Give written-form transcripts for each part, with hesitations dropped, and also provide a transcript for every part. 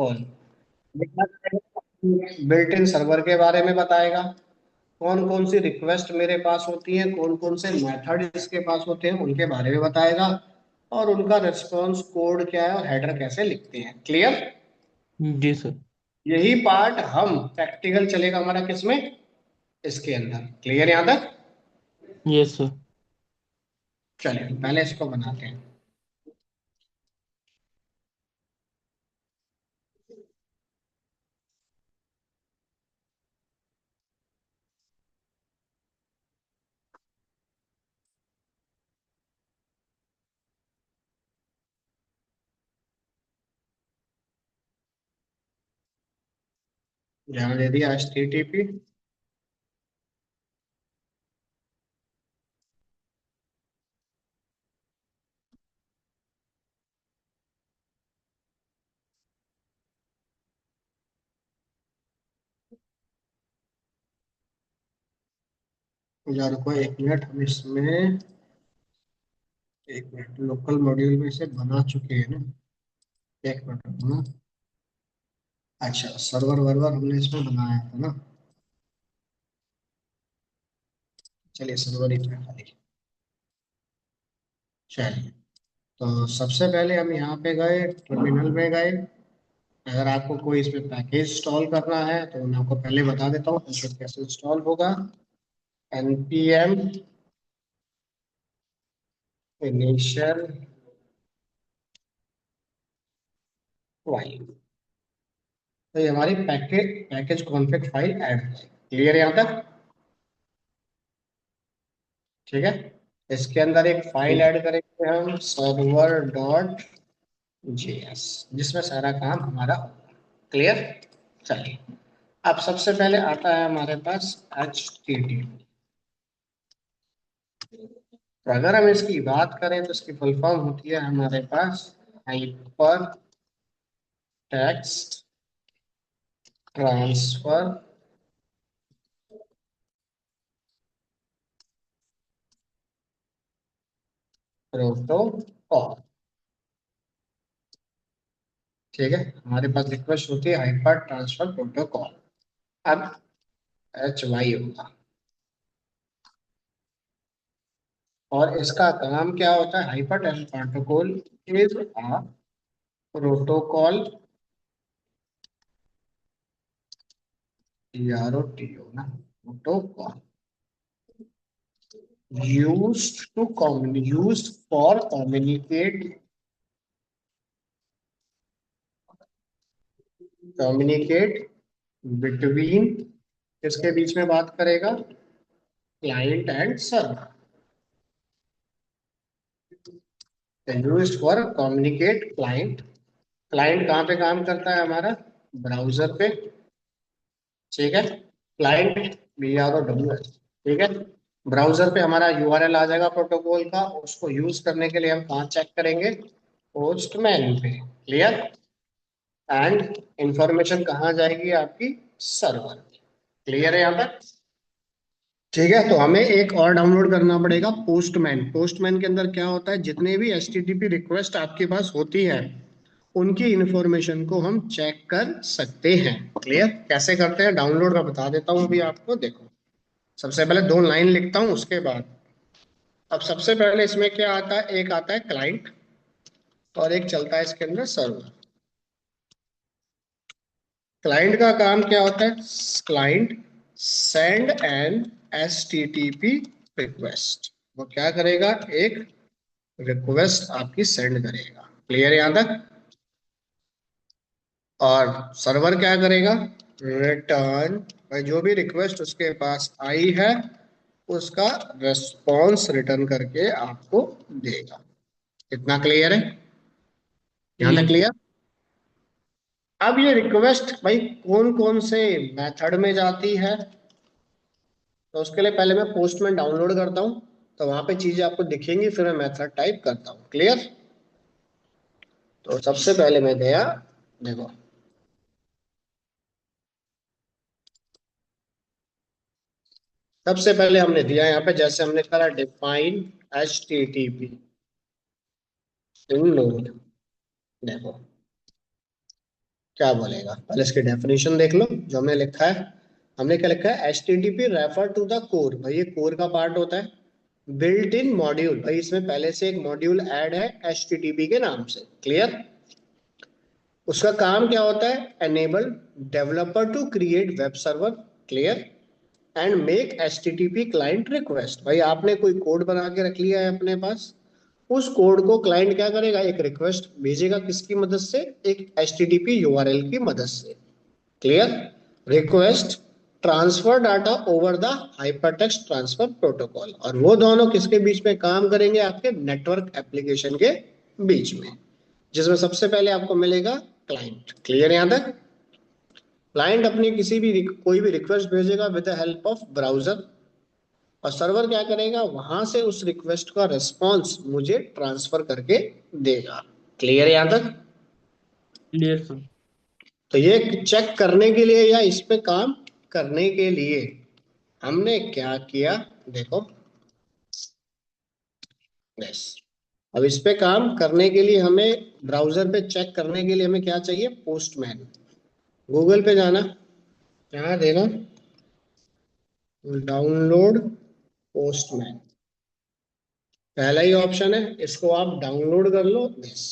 Protocol. Built in server के बारे में बताएगा, कौन कौन सी रिक्वेस्ट मेरे पास होती है, कौन कौन से मेथड इसके पास होते हैं उनके बारे में बताएगा, और उनका रिस्पॉन्स कोड क्या है और हेडर कैसे लिखते हैं। क्लियर? जी सर। यही पार्ट हम प्रैक्टिकल चलेगा हमारा किसमें, इसके अंदर। क्लियर यहाँ तक? Yes sir. चलिए पहले इसको बनाते हैं। यहाँ दे दिया HTTP। यार रुको 1 मिनट, हम इसमें 1 मिनट लोकल मॉड्यूल में से बना चुके हैं ना। 1 मिनट रुको ना। अच्छा, सर्वर वर्वर हमने इसमें बनाया था ना। चलिए सर्वर ही था खाली। चलिए, तो सबसे पहले हम यहाँ पे गए, टर्मिनल में गए। अगर आपको कोई इसमें पैकेज इंस्टॉल करना है तो मैं आपको पहले बता देता हूँ पैकेज कैसे इंस्टॉल होगा। npm initial फाइल, तो ये हमारी package package config file add हो जाएगी। क्लियर यहाँ तक? ठीक है। इसके अंदर एक फाइल ठीक। ऐड करेंगे हम, सर्वर डॉट जेएस, जिसमें सारा काम हमारा होगा। क्लियर? चलिए, अब सबसे पहले आता है हमारे पास HTTP। तो अगर हम इसकी बात करें तो इसकी फुल फॉर्म होती है हमारे पास हाइपर टेक्स्ट ट्रांसफर प्रोटोकॉल। ठीक है, हमारे पास रिक्वेस्ट होती है हाइपर ट्रांसफर प्रोटोकॉल। अब HY होगा, और इसका काम क्या होता है? Hyper text protocol is a protocol, TROTO ना, protocol used for communicate between, किसके बीच में बात करेगा? Client and server. Used for communicate client. Client कहाँ पे काम करता है हमारा? ब्राउजर पे। ठीक है, क्लाइंट BROWS। ठीक है, ब्राउजर पे हमारा URL आ जाएगा प्रोटोकॉल का, उसको यूज करने के लिए हम कहाँ चेक करेंगे? पोस्टमैन पे। क्लियर? एंड इंफॉर्मेशन कहाँ जाएगी आपकी? सर्वर। क्लियर है यहाँ तक? ठीक है, तो हमें एक और डाउनलोड करना पड़ेगा, पोस्टमैन। पोस्टमैन के अंदर क्या होता है? जितने भी HTTP रिक्वेस्ट आपके पास होती है उनकी इंफॉर्मेशन को हम चेक कर सकते हैं। क्लियर? कैसे करते हैं डाउनलोड, मैं बता देता हूँ अभी आपको। देखो, सबसे पहले 2 लाइन लिखता हूँ, उसके बाद अब सबसे पहले इसमें क्या आता है? एक आता है क्लाइंट, और एक चलता है इसके अंदर सर्वर। क्लाइंट का काम क्या होता है? Client send an HTTP request. वो क्या करेगा? एक रिक्वेस्ट आपकी सेंड करेगा। क्लियर है यहाँ तक? और सर्वर क्या करेगा? रिटर्न, भाई जो भी रिक्वेस्ट उसके पास आई है उसका रेस्पॉन्स रिटर्न करके आपको देगा। इतना क्लियर है? यहाँ तक यस सर। क्लियर? अब ये रिक्वेस्ट भाई कौन कौन से मेथड में जाती है, तो उसके लिए पहले मैं पोस्टमैन डाउनलोड करता हूँ, तो वहां पे चीजें आपको दिखेंगी, फिर मैं मेथड टाइप करता हूँ। क्लियर? तो सबसे पहले मैं गया, देखो सबसे पहले हमने दिया यहाँ पे, जैसे हमने करा डिफाइन HTTP इन नोड। देखो क्या बोलेगा? पहले इसकी डेफिनेशन देख लो जो हमने लिखा है। हमने क्या लिखा है? H T T P refer to the core. भाई ये कोर का पार्ट होता है। बिल्ट इन मॉड्यूल, भाई इसमें पहले से एक मॉड्यूल ऐड है एच टी टी पी के नाम से। क्लियर? उसका काम क्या होता है? Enable developer to create web server. Clear? And make H T T P client request. भाई आपने कोई कोड बना के रख लिया है अपने पास, उस कोड को क्लाइंट क्या करेगा? एक रिक्वेस्ट भेजेगा। किसकी मदद से? एक H T T P URL की मदद से। Clear? Request transfer data over the hypertext transfer protocol. और वो दोनों किसके बीच में काम करेंगे? आपके नेटवर्क एप्लीकेशन के बीच में, जिसमें सबसे पहले आपको मिलेगा क्लाइंट। क्लियर यहां तक? क्लाइंट अपनी किसी भी कोई भी रिक्वेस्ट भेजेगा with the help of browser, और सर्वर क्या करेगा? वहां से उस रिक्वेस्ट का रिस्पॉन्स मुझे ट्रांसफर करके देगा। क्लियर यहां तक? Clear sir. तो ये चेक करने के लिए या इस पे काम करने के लिए हमने क्या किया? देखो, यस, अब इस पे काम करने के लिए हमें ब्राउजर पे चेक करने के लिए हमें क्या चाहिए? पोस्टमैन। गूगल पे जाना, यहाँ देना डाउनलोड पोस्टमैन। पहला ही ऑप्शन है, इसको आप डाउनलोड कर लो। यस,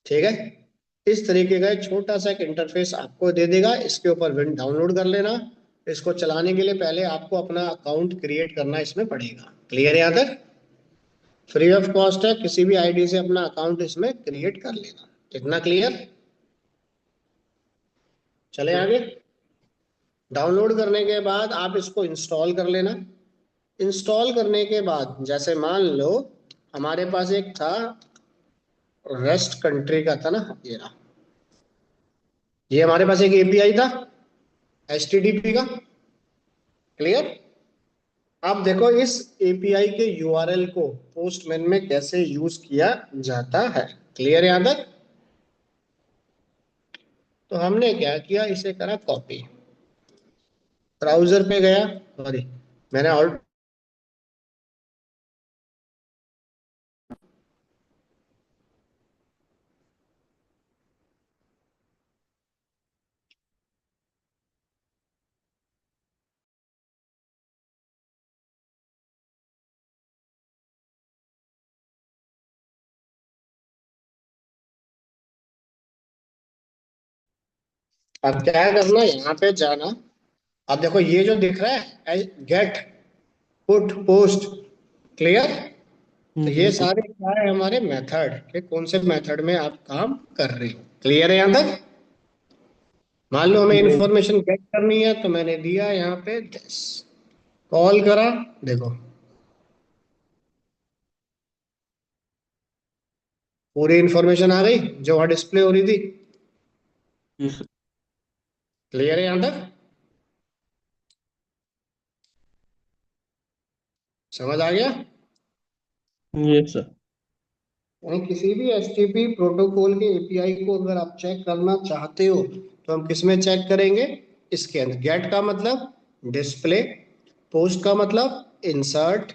ठीक है। इस तरीके का एक छोटा सा एक इंटरफेस आपको दे देगा। इसके ऊपर विन डाउनलोड कर लेना। इसको चलाने के लिए पहले आपको अपना अकाउंट क्रिएट करना इसमें पड़ेगा। क्लियर है यहाँ तक? फ्री ऑफ कॉस्ट है, किसी भी आईडी से अपना अकाउंट इसमें क्रिएट कर लेना। इतना क्लियर? चले सर। आगे। डाउनलोड करने के बाद आप इसको इंस्टॉल कर लेना। इंस्टॉल करने के बाद जैसे मान लो हमारे पास एक था, रेस्ट कंट्री का था ना, ये रहा। ये हमारे पास एक एपीआई था एच टी टी पी का। क्लियर? अब देखो इस एपीआई के यूआरएल को पोस्टमैन में कैसे यूज किया जाता है। क्लियर यहां तक? तो हमने क्या किया? इसे करा कॉपी, ब्राउजर पे गया। सॉरी, मैंने और अब क्या करना है? यहाँ पे जाना। अब देखो ये जो दिख रहा है गेट पुट पोस्ट। क्लियर? तो जी ये सर। सारे क्या है? हमारे मेथड के कौन से मेथड में आप काम कर रहे हो। क्लियर है यहाँ तक? मान लो हमें क्लियर। इंफॉर्मेशन गेट करनी है, तो मैंने दिया यहाँ पे दिस, कॉल करा। देखो पूरी इंफॉर्मेशन आ गई जो वहां डिस्प्ले हो रही थी। जी सर। क्लियर है यहाँ तक? समझ आ गया? Yes sir. यानी किसी भी एचटीटीपी प्रोटोकॉल के एपीआई को अगर आप चेक करना चाहते हो तो हम किस में चेक करेंगे? इसके अंदर। गेट का मतलब डिस्प्ले, पोस्ट का मतलब इंसर्ट,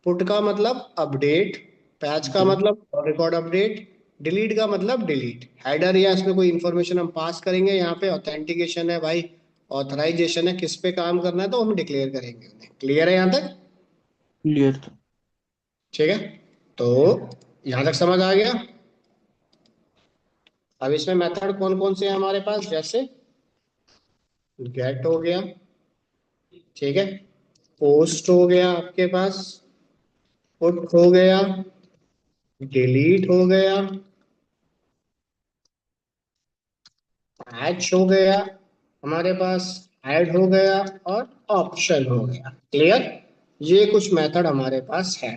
पुट का मतलब अपडेट, पैच का जी। मतलब रिकॉर्ड अपडेट, डिलीट का मतलब डिलीट। हेडर या इसमें कोई इंफॉर्मेशन हम पास करेंगे, यहाँ पे ऑथेंटिकेशन है भाई, ऑथराइजेशन है, किस पे काम करना है तो हम डिक्लेयर करेंगे उन्हें। क्लियर है यहाँ तक? Clear sir. ठीक है, तो यहाँ तक समझ आ गया। अब इसमें मेथड कौन कौन से हैं हमारे पास? जैसे गेट हो गया, ठीक है, पोस्ट हो गया आपके पास, पुट हो गया, डिलीट हो गया, पैच हो गया हमारे पास, ऐड हो गया, और ऑप्शन हो गया। क्लियर? ये कुछ मेथड हमारे पास है।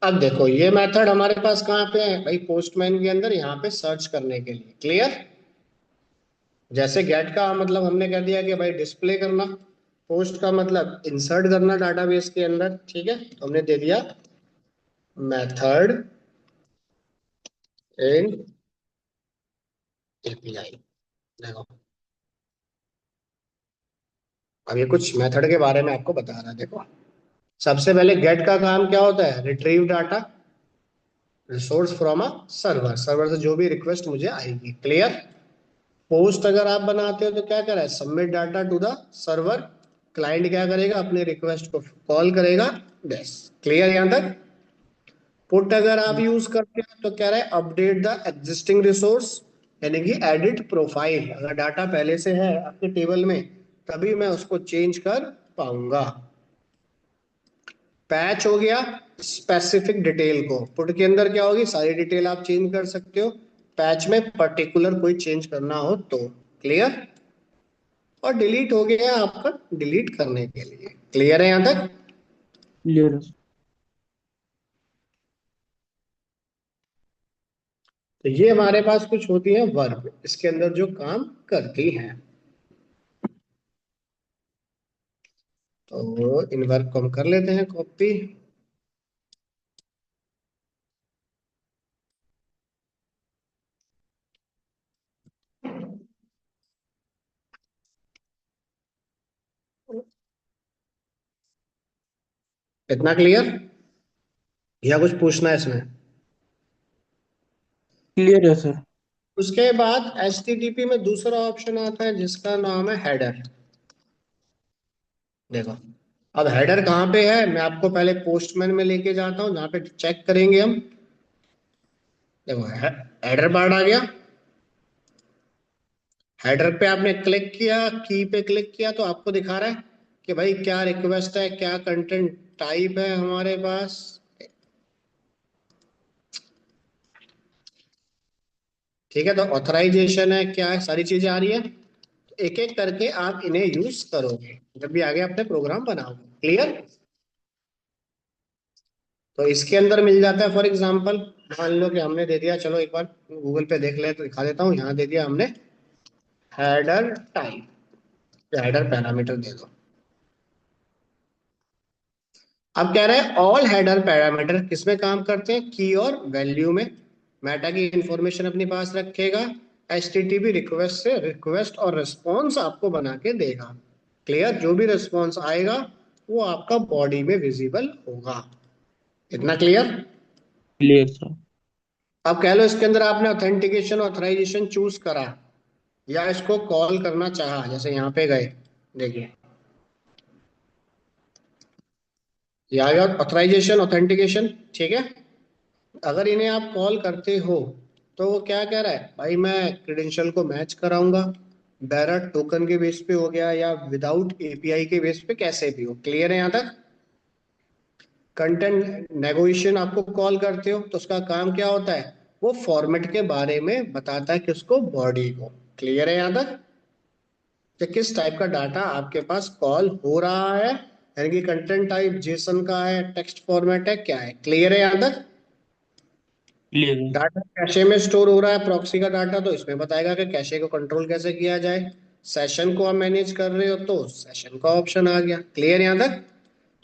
अब देखो ये मेथड हमारे पास कहाँ पे है भाई? पोस्टमैन के अंदर, यहाँ पे सर्च करने के लिए। क्लियर? जैसे गेट का मतलब हमने कह दिया कि भाई डिस्प्ले करना, पोस्ट का मतलब इंसर्ट करना डाटाबेस के अंदर। ठीक है, तो हमने दे दिया मेथड इन एपीआई। देखो अब ये कुछ मेथड के बारे में आपको बता रहा है। देखो सबसे पहले गेट का काम क्या होता है? Retrieve data. Resource from a server, server से जो भी रिक्वेस्ट मुझे आएगी। क्लियर। पोस्ट अगर आप बनाते हो तो क्या करा है, submit data to the server. Client क्या करेगा, अपने रिक्वेस्ट को कॉल करेगा। बस। क्लियर यहां तक। पुट अगर आप यूज करते हो तो क्या रहा है, अपडेट द एग्जिस्टिंग रिसोर्स, यानी कि एडिट प्रोफाइल। अगर डाटा पहले से है आपके टेबल में तभी मैं उसको चेंज कर पाऊंगा। पैच हो गया, स्पेसिफिक डिटेल को पुट के अंदर क्या होगी, सारी डिटेल आप चेंज कर सकते हो। पैच में पर्टिकुलर कोई चेंज करना हो तो। क्लियर। और डिलीट हो गया आपका, डिलीट करने के लिए। क्लियर है यहां तक। क्लियर है सर। तो ये हमारे पास कुछ होती है वर्ब, इसके अंदर जो काम करती हैं। तो इन वर्ब को हम कर लेते हैं कॉपी। इतना क्लियर, या कुछ पूछना है इसमें। क्लियर है सर। उसके बाद HTTP में दूसरा ऑप्शन आता है जिसका नाम है हेडर। देखो, अब हेडर कहाँ पे है, मैं आपको पहले पोस्टमैन में लेके जाता हूँ जहाँ पे चेक करेंगे हम। देखो, हेडर पार्ट आ गया। हेडर पे आपने क्लिक किया, की पे क्लिक किया तो आपको दिखा रहा है कि भाई क्या रिक्वेस्ट है, क्या कंटेंट टाइप है हमारे पास। ठीक है, तो ऑथराइजेशन है, क्या है, सारी चीजें आ रही है। तो एक एक करके आप इन्हें यूज करोगे जब भी आगे अपने प्रोग्राम बनाओगे। क्लियर। तो इसके अंदर मिल जाता है, फॉर एग्जांपल मान लो कि हमने दे दिया, चलो एक बार गूगल पे देख ले तो दिखा देता हूँ, यहाँ दे दिया हमने हेडर टाइप, हेडर पैरामीटर दे दो। अब कह रहे हैं ऑल हेडर पैरामीटर किसमें काम करते हैं, की और वैल्यू में। मेटा की इंफॉर्मेशन अपने पास रखेगा। HTTP रिक्वेस्ट से रिक्वेस्ट और रिस्पॉन्स आपको बना के देगा। क्लियर। जो भी रिस्पॉन्स आएगा वो आपका बॉडी में विजिबल होगा। इतना क्लियर। Clear sir. अब कह लो इसके अंदर आपने ऑथेंटिकेशन ऑथराइजेशन चूज करा या इसको कॉल करना चाहा, जैसे यहाँ पे गए, देखिए ये आ गया ऑथराइजेशन ऑथेंटिकेशन। ठीक है। अगर इन्हें आप कॉल करते हो तो वो क्या कह रहा है, भाई मैं क्रेडेंशियल को मैच कराऊंगा, डायरेक्ट टोकन के बेस पे हो गया या विदाउट API के बेस पे, कैसे भी हो। क्लियर है यहाँ तक। कंटेंट नेगोशिएशन आपको कॉल करते हो तो उसका काम क्या होता है, वो फॉर्मेट के बारे में बताता है किसको, बॉडी को। क्लियर है यहाँ तक। कि किस टाइप का डाटा आपके पास कॉल हो रहा है, यानी कि कंटेंट टाइप जेसन का है, टेक्स्ट फॉर्मेट है, क्या है। क्लियर है यहाँ तक। क्लियर है। डाटा कैशे में स्टोर हो रहा है, प्रॉक्सी का डाटा, तो इसमें बताएगा कि कैशे को कंट्रोल कैसे किया जाए। सेशन को आप मैनेज कर रहे हो तो सेशन का ऑप्शन आ गया। क्लियर यहाँ तक।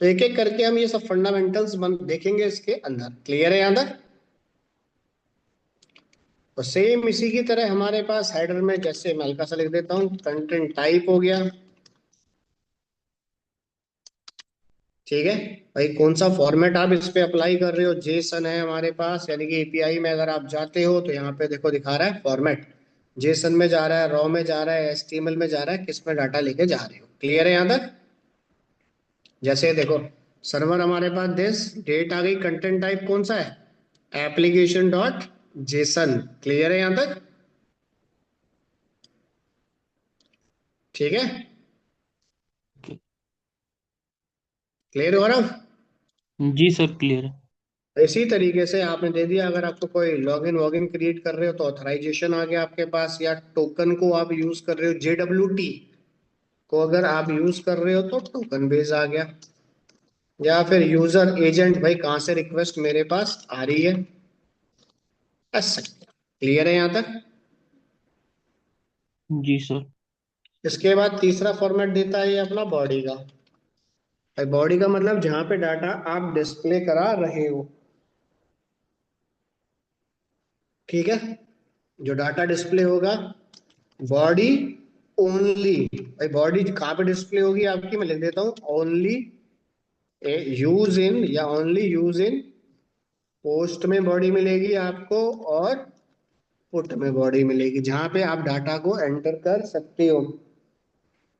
तो एक एक करके हम ये सब फंडामेंटल्स देखेंगे इसके अंदर। क्लियर है यहाँ तक। तो सेम इसी की तरह हमारे पास हेडर में, जैसे मैं हल्का सा लिख देता हूँ, कंटेंट टाइप हो गया। ठीक है। भाई कौन सा फॉर्मेट आप इस पे अप्लाई कर रहे हो, जेसन है हमारे पास, यानी कि API में अगर आप जाते हो तो यहाँ पे देखो दिखा रहा है फॉर्मेट, जेसन में जा रहा है, रॉ में जा रहा है, HTML में जा रहा है, किस में डाटा लेके जा रहे हो। क्लियर है यहाँ तक। जैसे देखो, सर्वर हमारे पास दिस डेट आ गई, कंटेंट टाइप कौन सा है, एप्लीकेशन डॉट जेसन। क्लियर है यहाँ तक। ठीक है। ओके। क्लियर हो रहा। जी सर क्लियर है। इसी तरीके से आपने दे दिया, अगर आपको कोई लॉगिन वॉगिन क्रिएट कर रहे हो तो ऑथराइजेशन आ गया आपके पास, या टोकन को आप यूज कर रहे हो, JWT को अगर आप यूज कर रहे हो तो टोकन बेस आ गया। या फिर यूजर एजेंट, भाई कहाँ से रिक्वेस्ट मेरे पास आ रही है, ऐसा। क्लियर है यहाँ तक। जी सर। इसके बाद तीसरा फॉर्मेट देता है ये अपना बॉडी का। बॉडी का मतलब जहां पे डाटा आप डिस्प्ले करा रहे हो। ठीक है। जो डाटा डिस्प्ले होगा, बॉडी ओनली। भाई बॉडी कहाँ पे डिस्प्ले होगी आपकी, मैं लिख देता हूँ, ओनली यूज इन, या ओनली यूज इन पोस्ट में बॉडी मिलेगी आपको और पुट में बॉडी मिलेगी, जहां पे आप डाटा को एंटर कर सकते हो।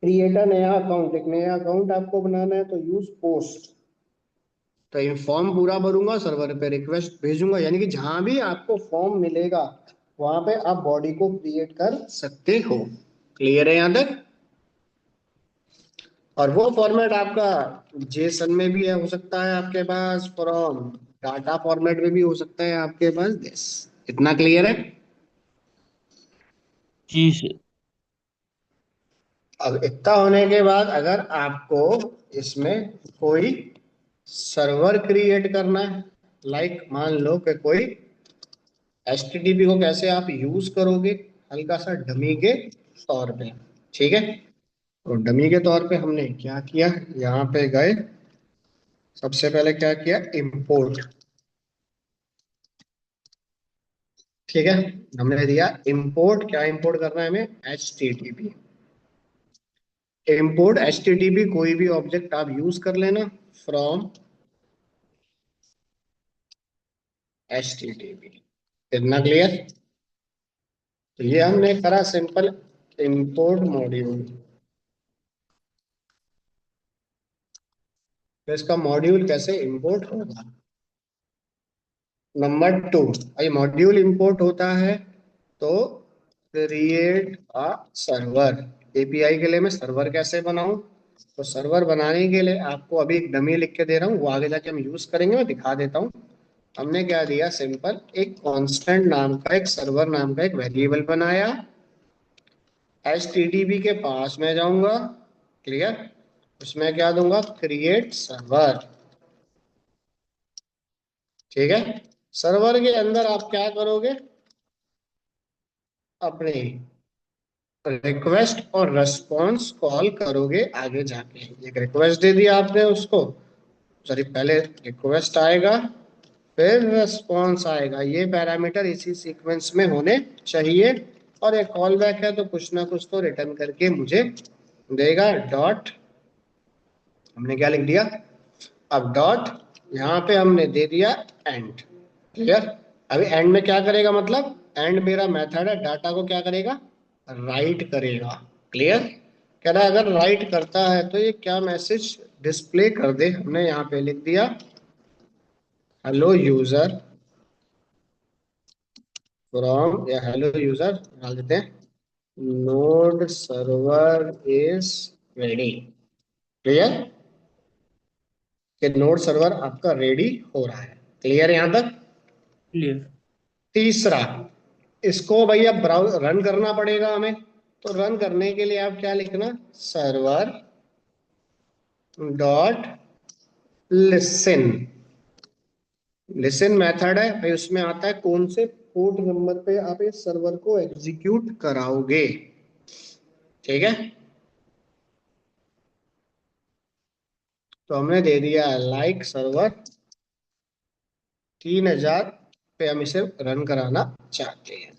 क्रिएट अ नया अकाउंट, एक नया अकाउंट आपको बनाना है तो यूज पोस्ट। तो ये फॉर्म पूरा भरूंगा, सर्वर पे रिक्वेस्ट भेजूंगा, यानी कि जहां भी आपको फॉर्म मिलेगा वहां पे आप बॉडी को क्रिएट कर सकते हो। क्लियर है यहाँ तक? और वो फॉर्मेट आपका जेसन में भी है, हो सकता है आपके पास, फ्रॉम डाटा फॉर्मेट में भी हो सकता है आपके पास, दिस। इतना क्लियर है? जी सर। अब इतना होने के बाद अगर आपको इसमें कोई सर्वर क्रिएट करना है, लाइक मान लो कि कोई एचटीटीपी को कैसे आप यूज करोगे, हल्का सा डमी के तौर पे, ठीक है? तो डमी के तौर पे हमने क्या किया, यहाँ पे गए, सबसे पहले क्या किया, इंपोर्ट। ठीक है, हमने दिया इंपोर्ट, क्या इंपोर्ट करना है हमें, एचटीटीपी। इंपोर्ट एचटीटीपी, कोई भी ऑब्जेक्ट आप यूज कर लेना, फ्रॉम एचटीटीपी। इतना क्लियर? तो ये हमने करा सिंपल, इंपोर्ट मॉड्यूल। तो इसका मॉड्यूल कैसे इंपोर्ट होगा, नंबर टू, ये मॉड्यूल इंपोर्ट होता है तो क्रिएट अ सर्वर। एपीआई के लिए मैं सर्वर कैसे बनाऊं, तो सर्वर बनाने के लिए आपको अभी एक डमी लिख के दे रहा हूँ, वो आगे जाके हम यूज करेंगे, मैं दिखा देता हूँ। हमने क्या दिया, सिंपल एक कांस्टेंट नाम का, एक सर्वर नाम का एक वेरिएबल बनाया। एचटीटीपी के पास में जाऊंगा, क्लियर, उसमें क्या दूंगा, क्रिएट सर्वर। ठीक है, सर्वर के अंदर आप क्या करोगे, अपने रिक्वेस्ट और रेस्पॉन्स कॉल करोगे आगे जाके। एक रिक्वेस्ट दे दिया आपने उसको, सॉरी पहले रिक्वेस्ट आएगा फिर रेस्पॉन्स आएगा, ये पैरामीटर इसी सीक्वेंस में होने चाहिए। और एक कॉल बैक है तो कुछ ना कुछ तो रिटर्न करके मुझे देगा, डॉट, हमने क्या लिख दिया, अब डॉट, यहाँ पे हमने दे दिया एंड। क्लियर? अभी एंड में क्या करेगा, मतलब एंड मेरा मेथड है, डाटा को क्या करेगा, राइट करेगा। क्लियर? कह रहा है अगर राइट करता है तो ये क्या मैसेज डिस्प्ले कर दे, हमने यहाँ पे लिख दिया, हेलो यूजर फ्रॉम, या हेलो यूजर डाल देते हैं, node server is ready. Clear? कि नोड सर्वर आपका रेडी हो रहा है। क्लियर है यहाँ तक? क्लियर। तीसरा, इसको भैया ब्राउज रन करना पड़ेगा हमें, तो रन करने के लिए आप क्या लिखना, server dot listen. Listen method है भाई, उसमें आता है कौन से पोर्ट नंबर पे आप इस सर्वर को एग्जीक्यूट कराओगे। ठीक है, तो हमने दे दिया लाइक सर्वर 3000 पे हम इसे रन कराना चाहते हैं।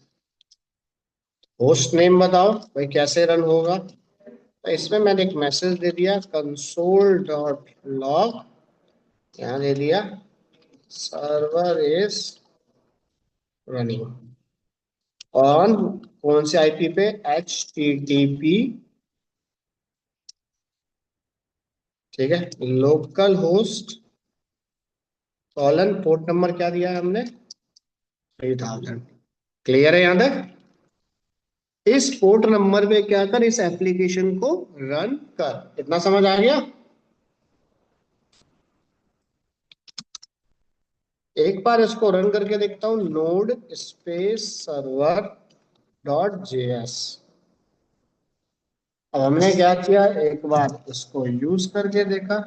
होस्ट नेम बताओ भाई कैसे रन होगा, तो इसमें मैंने एक मैसेज दे दिया, कंसोल डॉट लॉग, यहाँ दे दिया सर्वर इज रनिंग ऑन, कौन से आईपी पे, एच टी टी पी। ठीक है, local host colon, port number क्या दिया है हमने, 3000। क्लियर है यहाँ तक? इस पोर्ट नंबर पे क्या कर, इस एप्लीकेशन को रन कर। इतना समझ आ गया? एक बार इसको रन करके देखता हूं, node space server dot JS. अब हमने क्या किया, एक बार इसको यूज करके देखा,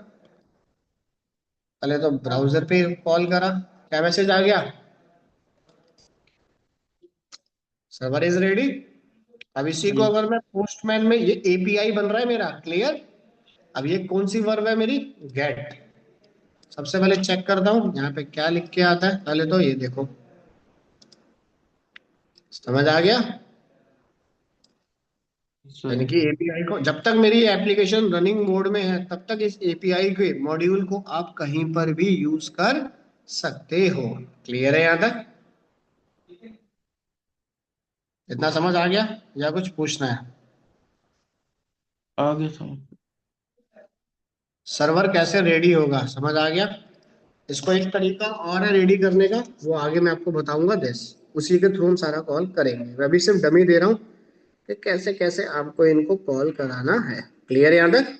पहले तो ब्राउजर पे कॉल करा, क्या मैसेज आ गया, सर्वर इज रेडी। अब इसी को जी। अगर मैं पोस्टमैन में, ये एपीआई बन रहा है मेरा, क्लियर। अब ये कौन सी वर्ब है मेरी, गेट। सबसे पहले चेक करता हूँ यहाँ पे क्या लिख के आता है, पहले तो ये देखो, समझ आ गया? सर। यानी कि एपीआई को, जब तक मेरी एप्लीकेशन रनिंग मोड में है तब तक इस एपीआई के मॉड्यूल को आप कहीं पर भी यूज कर सकते हो। क्लियर है यहां तक? इतना समझ आ गया या कुछ पूछना है? आगे समझ। सर्वर कैसे रेडी होगा समझ आ गया? इसको एक तरीका और है रेडी करने का, वो आगे मैं आपको बताऊंगा दिस। उसी के थ्रू हम सारा कॉल करेंगे, मैं अभी सिर्फ डमी दे रहा हूँ कि कैसे कैसे आपको इनको कॉल कराना है। क्लियर है यहां तक?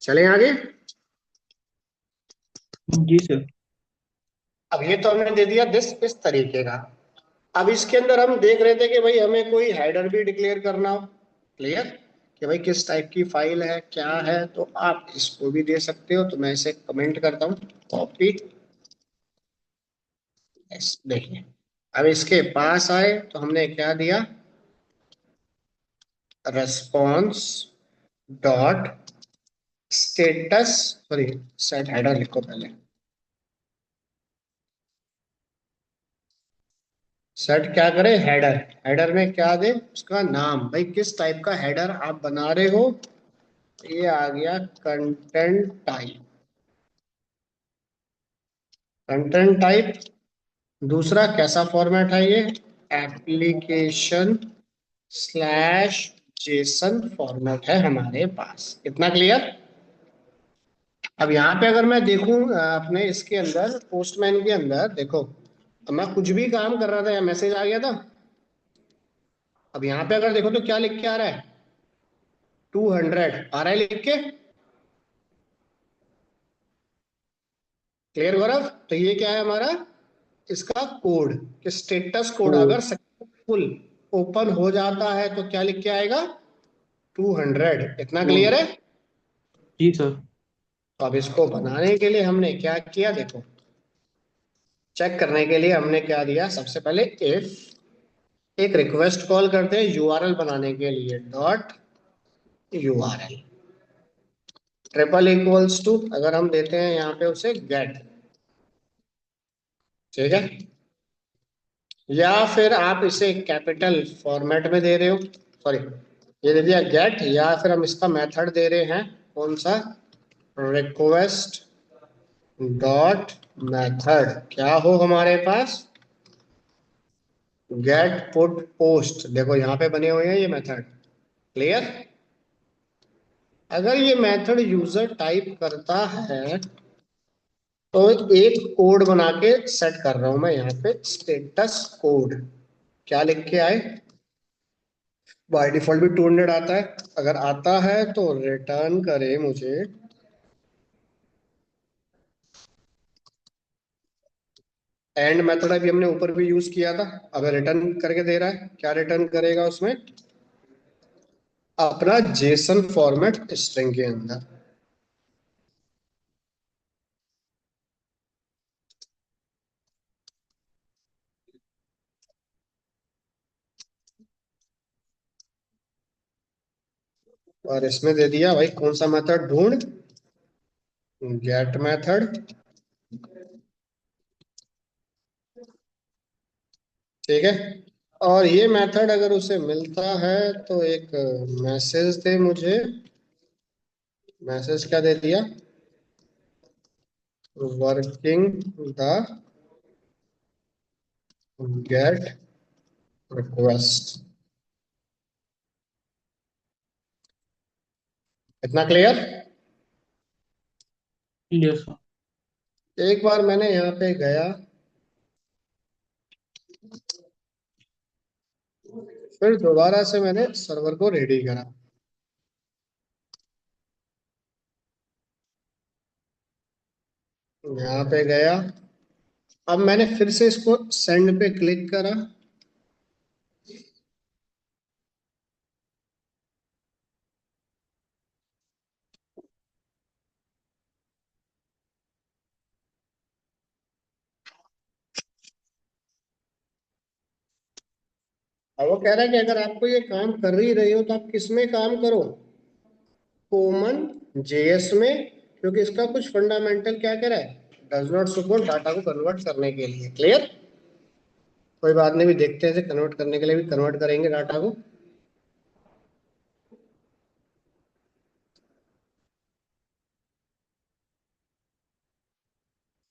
चलें आगे। जी सर। अब ये तो हमने दे दिया दिस इस तरीके का। अब इसके अंदर हम देख रहे थे कि भाई हमें कोई हेडर भी डिक्लेयर करना हो। क्लियर? कि भाई किस टाइप की फाइल है क्या है, तो आप इसको भी दे सकते हो। तो मैं इसे कमेंट करता हूँ, कॉपी। देखिए, अब इसके पास आए तो हमने क्या दिया, response dot status, sorry, set header लिखो पहले। सेट क्या करे, हेडर। हेडर में क्या दे, उसका नाम। भाई किस टाइप का हेडर आप बना रहे हो, ये आ गया कंटेंट टाइप। Content type. दूसरा कैसा फॉर्मेट है ये, एप्लीकेशन स्लैश जेसन फॉर्मेट है हमारे पास। इतना क्लियर? अब यहाँ पे अगर मैं देखूं अपने इसके अंदर पोस्टमैन के अंदर देखो, अब मैं कुछ भी काम कर रहा था या मैसेज आ गया था। अब यहाँ पे अगर देखो तो क्या लिख के आ रहा है, 200 आ रहा है लिख के। क्लियर गौरव? तो ये क्या है हमारा, इसका कोड, कि स्टेटस कोड कोड। अगर सक्सेसफुल ओपन हो जाता है तो क्या लिख के आएगा, 200। इतना क्लियर कोड। है? जी सर। तो अब इसको बनाने के लिए हमने क्या किया देखो, चेक करने के लिए हमने क्या दिया, सबसे पहले इफ, एक रिक्वेस्ट कॉल करते हैं यूआरएल बनाने के लिए, dot URL triple equals to, अगर हम देते हैं यहाँ पे उसे गेट। ठीक है? या फिर आप इसे कैपिटल फॉर्मेट में दे रहे हो, सॉरी, ये दे दिया गेट, या फिर हम इसका मेथड दे रहे हैं कौन सा, रिक्वेस्ट डॉट मेथड, क्या हो हमारे पास, गेट पुट पोस्ट। देखो यहाँ पे बने हुए हैं ये मेथड। क्लियर? अगर ये मेथड यूजर टाइप करता है तो एक कोड बना के सेट कर रहा हूं मैं यहाँ पे, स्टेटस कोड। क्या लिख के आए, बाय डिफॉल्ट भी 200 आता है, अगर आता है तो रिटर्न करे मुझे एंड मेथड। अभी हमने ऊपर भी यूज किया था, अब रिटर्न करके दे रहा है। क्या रिटर्न करेगा उसमें, अपना जेसन फॉर्मेट स्ट्रिंग के अंदर। और इसमें दे दिया भाई कौन सा मेथड, ढूंढ, गेट मेथड। ठीक है? और ये मेथड अगर उसे मिलता है तो एक मैसेज दे मुझे। मैसेज क्या दे दिया, वर्किंग द गेट रिक्वेस्ट। इतना क्लियर? Clear sir. एक बार मैंने यहाँ पे गया, फिर दोबारा से मैंने सर्वर को रेडी करा। यहाँ पे गया, अब मैंने फिर से इसको सेंड पे क्लिक करा। अब वो कह रहा है कि अगर आपको ये काम कर ही रहे हो तो आप किस में काम करो, कॉमन जेएस में, क्योंकि इसका कुछ फंडामेंटल क्या कह रहा है, डज नॉट सपोर्ट डाटा को कन्वर्ट करने के लिए। क्लियर? कोई बात नहीं, भी देखते हैं, इसे कन्वर्ट करने के लिए भी कन्वर्ट करेंगे डाटा को।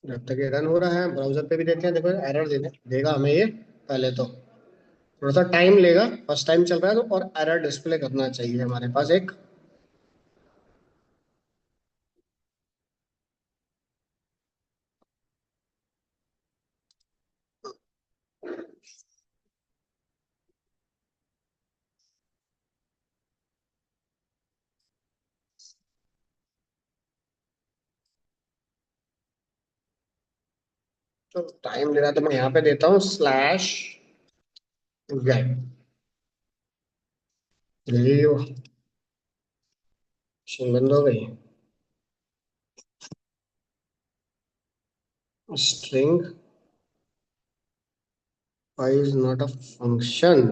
जब तक ये रन हो रहा है ब्राउजर पे भी देते हैं, देखो एरर देगा हमें ये। पहले तो थोड़ा सा टाइम लेगा, फर्स्ट टाइम चल रहा है तो, और एरर डिस्प्ले करना चाहिए हमारे पास एक। तो टाइम ले रहा है तो मैं यहाँ पे देता हूँ स्लैश गेट। बंद हो गई। String is not a function।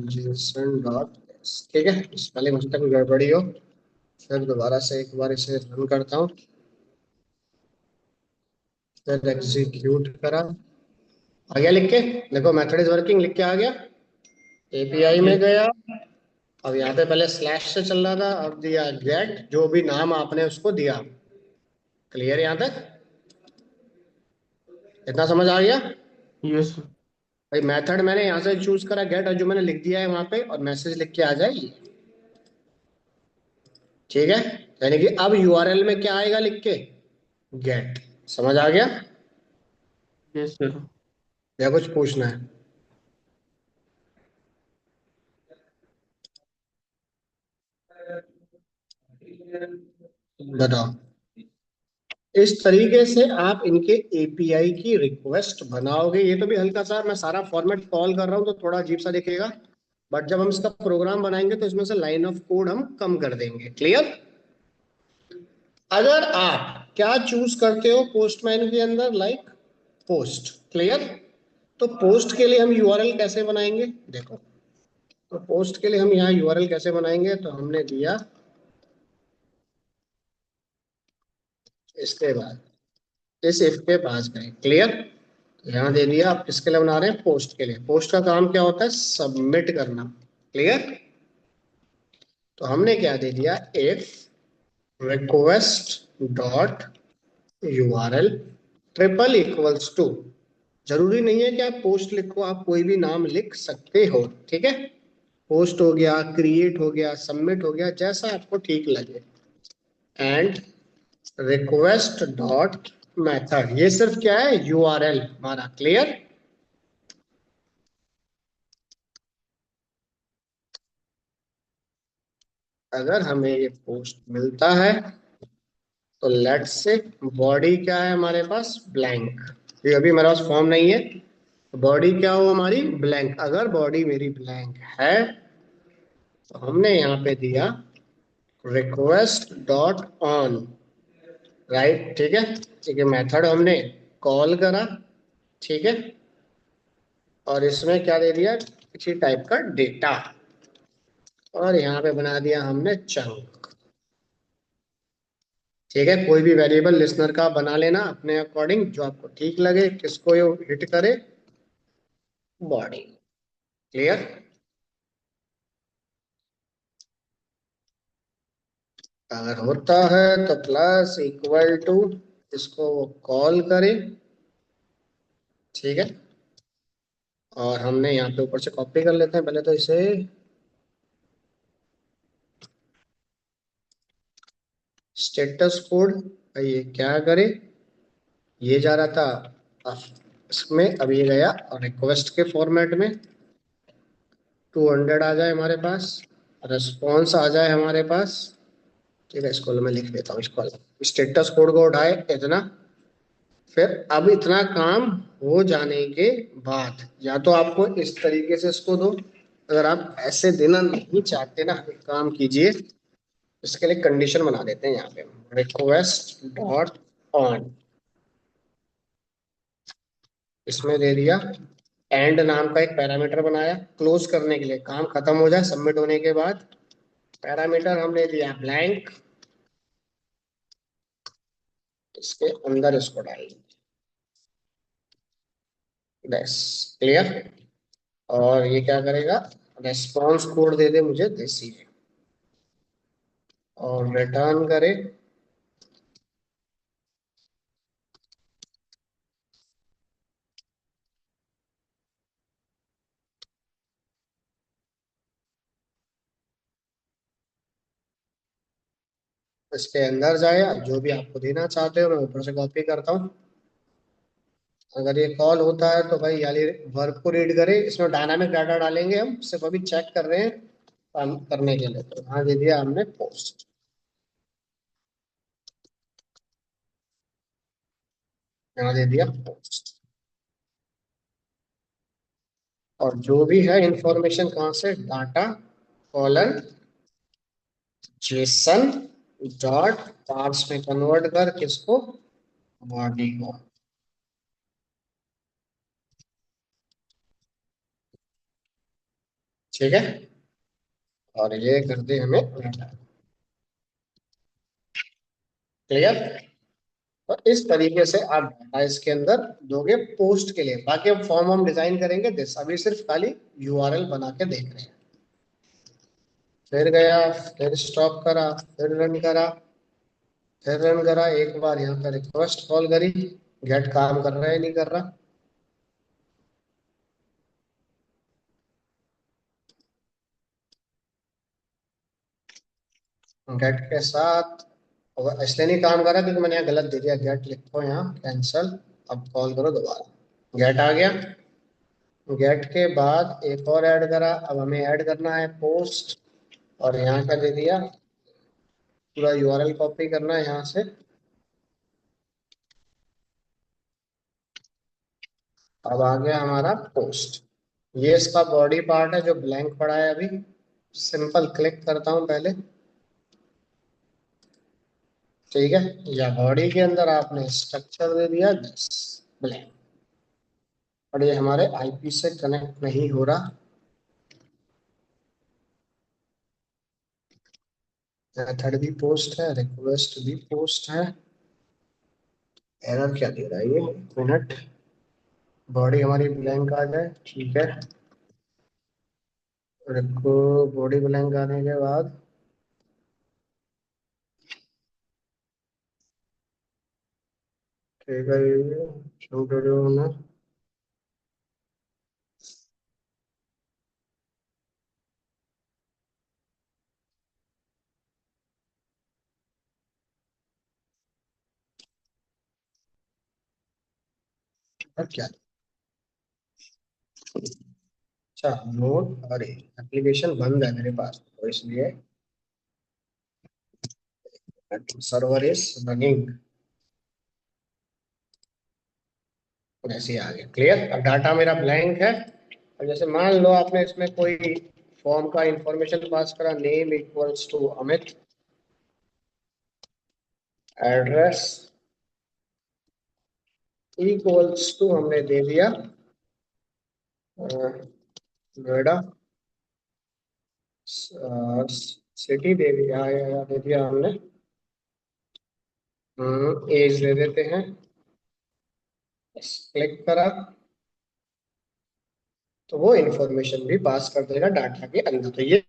Jason dot, ठीक है, इस पहले मुझ तक गड़बड़ी हो। फिर दोबारा से एक बार इसे रन करता हूँ, फिर एग्जीक्यूट करा। आ गया लिख के, देखो मेथड इज वर्किंग लिख के आ गया। एपीआई में यस। गया। अब यहाँ पे पहले स्लैश से चल रहा था, अब दिया गेट, जो भी नाम आपने उसको दिया। क्लियर यहाँ तक? इतना समझ आ गया? Yes sir. भाई मेथड मैंने यहाँ से चूज करा गेट, और जो मैंने लिख दिया है वहां पे, और मैसेज लिख के आ जाएगी। ठीक है, यानी कि अब यूआरएल में क्या आएगा लिख के? गेट। समझ आ गया? Yes sir. या कुछ पूछना है? बताओ। इस तरीके से आप इनके एपीआई की रिक्वेस्ट बनाओगे। ये तो भी हल्का सा मैं सारा फॉर्मेट कॉल कर रहा हूँ तो थोड़ा अजीब सा दिखेगा, बट जब हम इसका प्रोग्राम बनाएंगे तो इसमें से लाइन ऑफ कोड हम कम कर देंगे। क्लियर? अगर आप क्या चूज करते हो पोस्टमैन के अंदर, लाइक पोस्ट। क्लियर? तो पोस्ट के लिए हम यूआरएल कैसे बनाएंगे देखो। तो पोस्ट के लिए हम यहाँ यूआरएल कैसे बनाएंगे, तो हमने दिया इसके बाद इस इफ के पास गए। क्लियर? यहाँ दे दिया। आप किसके लिए बना रहे हैं? पोस्ट के लिए। पोस्ट का काम क्या होता है? सबमिट करना। क्लियर? तो हमने क्या दे दिया? If request dot URL triple equals to. जरूरी नहीं है कि आप पोस्ट लिखो, आप कोई भी नाम लिख सकते हो। ठीक है, पोस्ट हो गया, क्रिएट हो गया, सबमिट हो गया, जैसा आपको ठीक लगे। एंड रिक्वेस्ट डॉट मेथड, ये सिर्फ क्या है? यूआरएल हमारा। क्लियर? अगर हमें ये पोस्ट मिलता है तो लेट्स से बॉडी क्या है हमारे पास? ब्लैंक। ये अभी मेरे पास फॉर्म नहीं है, बॉडी क्या हो हमारी? ब्लैंक। अगर बॉडी मेरी ब्लैंक है तो हमने यहाँ पे दिया रिक्वेस्ट डॉट ऑन। राइट? ठीक है, ठीक है, मेथड हमने कॉल करा। ठीक है, और इसमें क्या दे दिया? किसी टाइप का डेटा, और यहाँ पे बना दिया हमने चंक। ठीक है, कोई भी वेरिएबल लिसनर का बना लेना अपने अकॉर्डिंग, जो आपको ठीक लगे, किसको ये हिट करे। बॉडी। क्लियर? अगर होता है तो प्लस इक्वल टू, इसको वो कॉल करे। ठीक है, और हमने यहाँ पे ऊपर से कॉपी कर लेते हैं पहले तो इसे। स्टेटस कोड, ये क्या करे? ये जा रहा था इसमें, अब ये गया रिक्वेस्ट के फॉर्मेट में। 200 आ जाए हमारे पास, रेस्पॉन्स आ जाए हमारे पास। ठीक है, इसको मैं लिख देता हूँ, इसको स्टेटस कोड को उठाए इतना। फिर अब इतना काम हो जाने के बाद, या तो आपको इस तरीके से इसको दो। अगर आप ऐसे देना नहीं चाहते ना, एक काम कीजिए, इसके लिए कंडीशन बना देते हैं यहाँ पे, रिक्वेस्ट डॉट ऑन। इसमें दे दिया एंड नाम का एक पैरामीटर बनाया, क्लोज करने के लिए, काम खत्म हो जाए सबमिट होने के बाद। पैरामीटर हमने दिया ब्लैंक। इसके अंदर इसको डाल देंगे। बस क्लियर। और ये क्या करेगा, रेस्पॉन्स कोड दे दे मुझे देसी है, और रिटर्न करे। इसके अंदर जाए, जो भी आपको देना चाहते हो मैं ऊपर से कॉपी करता हूँ। अगर ये कॉल होता है तो भाई यानी वर्क को रीड करे, इसमें डायनामिक डाटा डालेंगे, हम सिर्फ अभी चेक कर रहे हैं काम करने के लिए। तो यहाँ दे दिया हमने पोस्ट, यहाँ दे दिया पोस्ट। और जो भी है इंफॉर्मेशन कहाँ से, data colon JSON dot parse में कन्वर्ट कर किसको, बॉडी को। ठीक है, और ये कर दे हमें डाटा। क्लियर। तो इस तरीके से आप डाटा इसके अंदर दोगे पोस्ट के लिए। बाकी अब फॉर्म हम डिजाइन करेंगे दिस, अभी सिर्फ खाली यूआरएल बना के देख रहे हैं। फिर गया, फिर स्टॉप करा, फिर रन करा, फिर रन करा, एक बार यहाँ पे रिक्वेस्ट कॉल करी, गेट काम कर रहा है नहीं कर रहा। गेट के साथ इसलिए नहीं काम कर रहा क्योंकि मैंने यहाँ गलत दे दिया, गेट लिखो यहाँ कैंसल। अब कॉल करो दोबारा, गेट आ गया। गेट के बाद एक और ऐड करा, अब हमें ऐड करना है पोस्ट, और यहाँ का दे दिया, पूरा यूआरएल कॉपी करना है यहाँ से। अब आ गया हमारा पोस्ट। ये इसका बॉडी पार्ट है जो ब्लैंक पड़ा है अभी। सिंपल क्लिक करता हूँ पहले, ठीक है। या बॉडी के अंदर आपने स्ट्रक्चर दे दिया ब्लैंक, और ये हमारे आईपी से कनेक्ट नहीं हो रहा। मेथड भी पोस्ट है, रिक्वेस्ट भी पोस्ट है। एरर क्या दे रहा है ये, एक मिनट। बॉडी हमारी ब्लैंक आ जाए, ठीक है। रखो, बॉडी ब्लैंक आने के बाद ठीक है, ये शो वीडियो होना। अब क्या, अच्छा नोट, अरे एप्लीकेशन बंद है मेरे पास तो इसलिए सर्वर इज रनिंग, ऐसे ही आ गया। क्लियर। अब डाटा मेरा ब्लैंक है। और जैसे मान लो आपने इसमें कोई फॉर्म का इंफॉर्मेशन पास करा, name equals to Amit, address equals to हमने दे दिया नोएडा, सिटी दे दिया या दे दिया हमने, एज दे देते हैं। क्लिक करा तो वो इंफॉर्मेशन भी पास कर देगा डाटा के अंदर। तो ये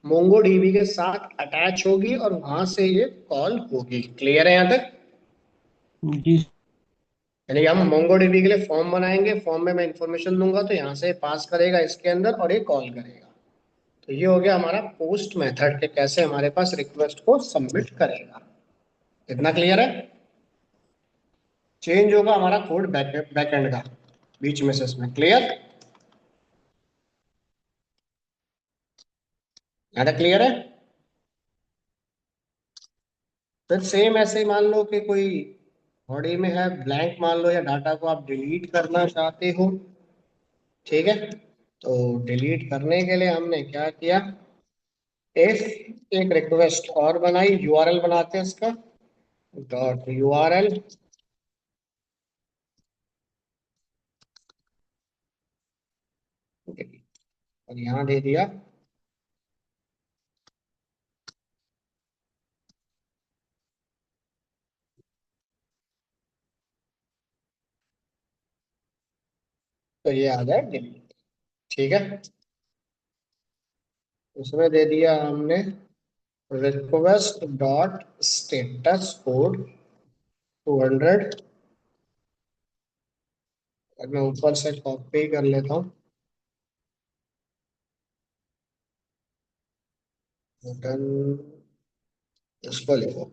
मोंगो डीबी के साथ अटैच होगी और वहां से ये कॉल होगी। क्लियर है यहाँ तक। जी। यानी हम मोंगो डीबी के लिए फॉर्म बनाएंगे, फॉर्म में मैं इंफॉर्मेशन दूंगा तो यहाँ से पास करेगा इसके अंदर और ये कॉल करेगा। तो ये हो गया हमारा पोस्ट मेथड के कैसे हमारे पास रिक्वेस्ट को सबमिट करेगा। इतना क्लियर है। चेंज होगा हमारा कोड बैकएंड का बीच में से इसमें। क्लियर, यहाँ तक क्लियर है। फिर सेम ऐसे ही मान लो कि कोई बॉडी में है ब्लैंक मान लो, या डाटा को आप डिलीट करना चाहते हो, ठीक है। तो डिलीट करने के लिए हमने क्या किया, इफ एक रिक्वेस्ट और बनाई, यूआरएल बनाते हैं इसका, डॉट यूआरएल, और यहाँ दे दिया तो ये आ जाए डिलीट। ठीक है, उसमें दे दिया हमने रिक्वेस्ट डॉट स्टेटस कोड 200। मैं ऊपर से कॉपी कर लेता हूँ। बटन इसको लिखो।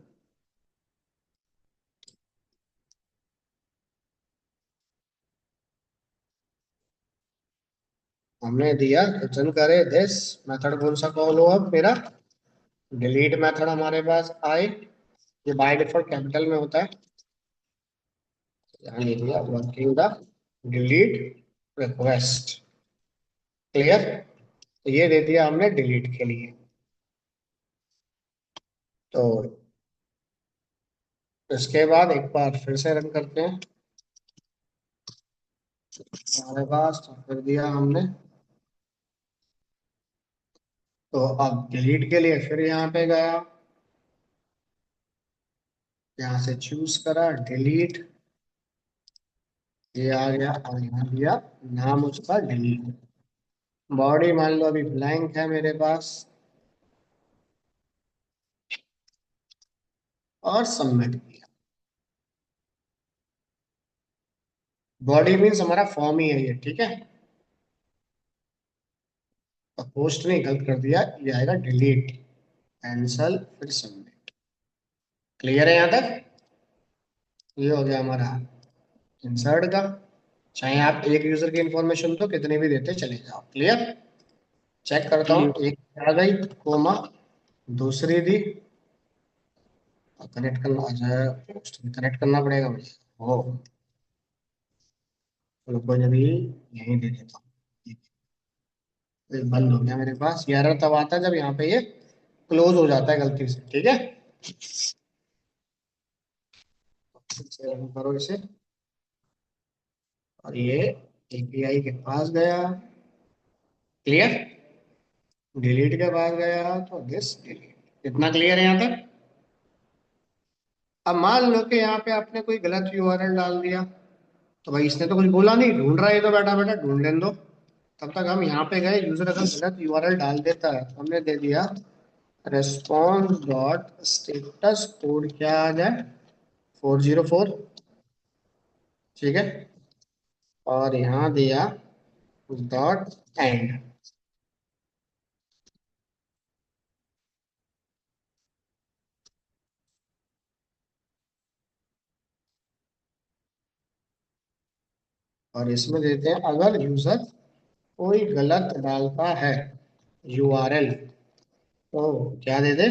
हमने दिया रिटर्न करे दिस। मेथड कौन सा कॉल हो अब मेरा? डिलीट मेथड हमारे पास आए। ये बाय डिफॉल्ट कैपिटल में होता है। यहाँ लिख दिया working the delete request. Clear? तो ये दे दिया हमने डिलीट के लिए। तो इसके बाद एक बार फिर से रन करते हैं। हमारे पास तो कर दिया हमने। तो अब डिलीट के लिए फिर यहाँ पे गया, यहाँ से चूज करा डिलीट। ये आ गया और यहाँ दिया नाम उसका डिलीट। बॉडी मान लो अभी ब्लैंक है मेरे पास, और सबमिट किया। बॉडी मीन्स हमारा फॉर्म ही है ये, ठीक है। तो पोस्ट नहीं, गलत कर दिया, ये आएगा डिलीट, कैंसल फिर सबमिट। क्लियर है यहाँ तक? ये हो गया हमारा इंसर्ट का। चाहे आप एक यूजर की इंफॉर्मेशन तो कितने भी देते चले जाओ। क्लियर? चेक करता ये हूँ, एक आ गई कोमा, दूसरी दी। कनेक्ट करना, अच्छा कनेक्ट करना पड़ेगा मुझे। ओ, चलो कोई नहीं, यहीं दे देता हूँ। ये बंद हो गया मेरे पास। ये एरर तब आता है जब यहाँ पे ये क्लोज हो जाता है गलती से, ठीक है। फिर से रन करो इसे। और ये एपीआई के पास गया। क्लियर? डिलीट के पास गया तो दिस डिलीट। इतना क्लियर है यहाँ तक? अब मान लो कि यहाँ पे आपने कोई गलत यूआरएल डाल दिया, तो भाई इसने तो कुछ बोला नहीं, ढूंढ रहा है तो बैठा बैठा ढूंढ लेने दो। तब तक हम यहाँ पे गए, यूजर अगर गलत यूआरएल डाल देता है तो हमने दे दिया रेस्पॉन्स डॉट स्टेटस कोड क्या आ जाए 404। ठीक है, और यहाँ दिया डॉट एंड। और इसमें देते हैं अगर यूजर कोई गलत डालता है यूआरएल, तो क्या दे दे?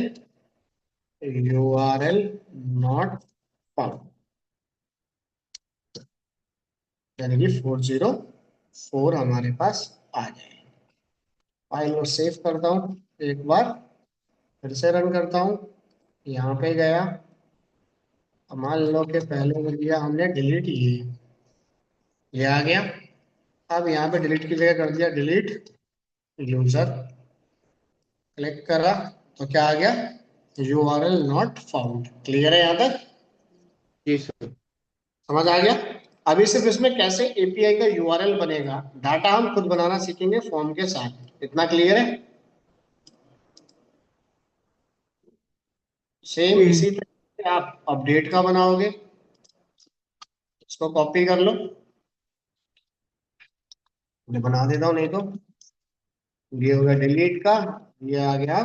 यूआरएल नॉट फाउंड, यानी कि 404 हमारे पास आ जाए। फाइल को सेव करता हूँ एक बार, फिर से रन करता हूँ। यहाँ पे गया, अब मान लो कि पहले में दिया हमने डिलीट, ये आ गया। अब यहाँ पे डिलीट की जगह कर दिया डिलीट यूजर। क्लिक करा तो क्या आ गया? URL not found. क्लियर है यहाँ तक? जी सर। समझ आ गया? अभी सिर्फ इसमें कैसे एपीआई का यूआरएल बनेगा, डाटा हम खुद बनाना सीखेंगे फॉर्म के साथ। इतना क्लियर है? सेम जी। इसी तरह से आप अपडेट का बनाओगे। इसको कॉपी कर लो, मैं बना देता हूँ नहीं तो। ये हो गया डिलीट का, ये आ गया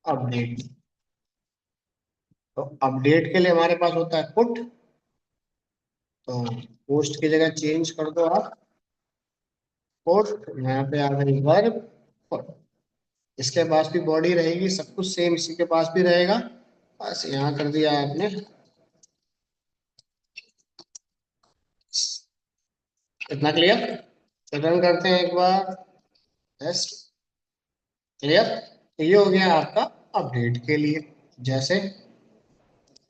अपडेट। तो अपडेट के लिए हमारे पास होता है पुट। तो पोस्ट की जगह चेंज कर दो आप, पुट। यहाँ पे आ गई वर्ब पुट। इसके पास भी बॉडी रहेगी, सब कुछ सेम इसी के पास भी रहेगा। बस यहाँ कर दिया आपने। इतना क्लियर? रिटर्न करते हैं एक बार, टेस्ट। क्लियर? ये हो गया आपका अपडेट के लिए। जैसे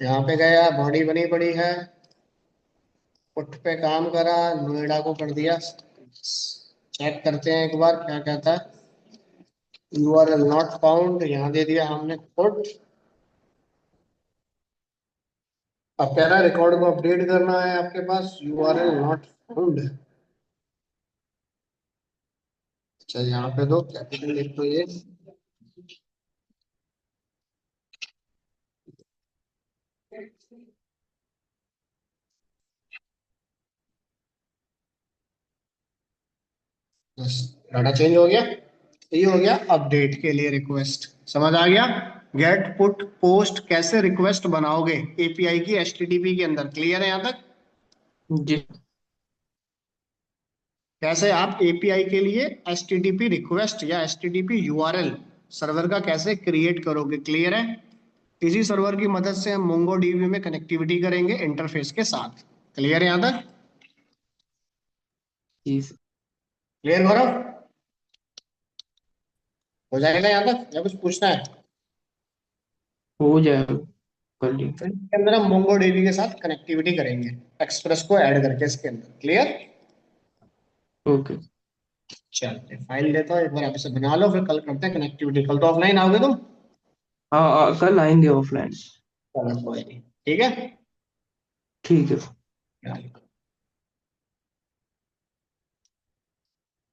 यहाँ पे गया, बॉडी बनी पड़ी है, पुट पे काम करा, नोएडा को कर दिया। चेक करते हैं एक बार क्या कहता है। यूआरएल नॉट फाउंड, यहाँ दे दिया हमने पुट। अब कह रहा है रिकॉर्ड को अपडेट करना है आपके पास, यूआरएल नॉट फाउंड। अच्छा यहाँ पे दो कैपिटल लिख दो ये। बस डाटा चेंज हो गया। ये हो गया अपडेट के लिए रिक्वेस्ट, समझ आ गया। गेट पुट पोस्ट कैसे रिक्वेस्ट बनाओगे एपीआई की एचटीटीपी के अंदर, क्लियर है यहाँ तक। जी। कैसे आप एपीआई के लिए एचटीटीपी रिक्वेस्ट या एचटीटीपी यूआरएल सर्वर का कैसे क्रिएट करोगे, क्लियर है। इसी सर्वर की मदद से हम मोंगो डीबी में कनेक्टिविटी करेंगे इंटरफेस के साथ, क्लियर है यहाँ तक। जी सर। क्लियर गौरव, हो जाएगा यहाँ तक या कुछ पूछना है। हो जाएगा। कर ली। फिर इसके अंदर हम मोंगो डीबी के साथ कनेक्टिविटी करेंगे, एक्सप्रेस को ऐड करके इसके अंदर, क्लियर। ओके। चलते फाइल देता हूँ एक बार, आप इसे बना लो, फिर कल करते हैं कनेक्टिविटी। कल तो ऑफलाइन आओगे तुम। हाँ कल आएंगे ऑफलाइन। चलो कोई नहीं, ठीक है। ठीक है।